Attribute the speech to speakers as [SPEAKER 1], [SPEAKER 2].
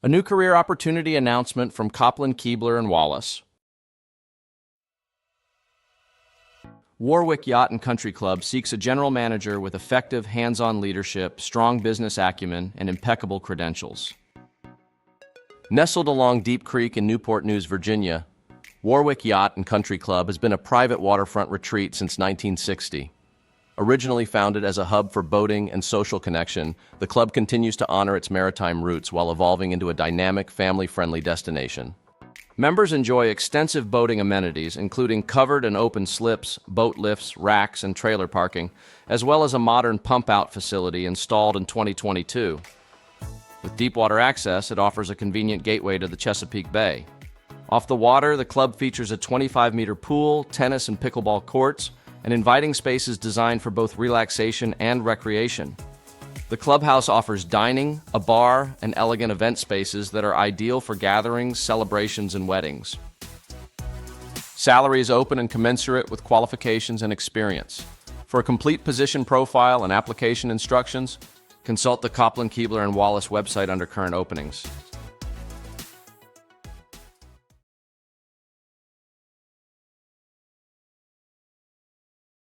[SPEAKER 1] A new career opportunity announcement from Kopplin, Kuebler, and Wallace. Warwick Yacht and Country Club seeks a general manager with effective hands-on leadership, strong business acumen, and impeccable credentials. Nestled along Deep Creek in Newport News, Virginia, Warwick Yacht and Country Club has been a private waterfront retreat since 1960. Originally founded as a hub for boating and social connection, the club continues to honor its maritime roots while evolving into a dynamic, family-friendly destination. Members enjoy extensive boating amenities, including covered and open slips, boat lifts, racks, and trailer parking, as well as a modern pump-out facility installed in 2022. With deep-water access, it offers a convenient gateway to the Chesapeake Bay. Off the water, the club features a 25-meter pool, tennis and pickleball courts, and inviting spaces designed for both relaxation and recreation. The clubhouse offers dining, a bar, and elegant event spaces that are ideal for gatherings, celebrations, and weddings. Salary is open and commensurate with qualifications and experience. For a complete position profile and application instructions, consult the Kopplin, Kuebler, and Wallace website under current openings.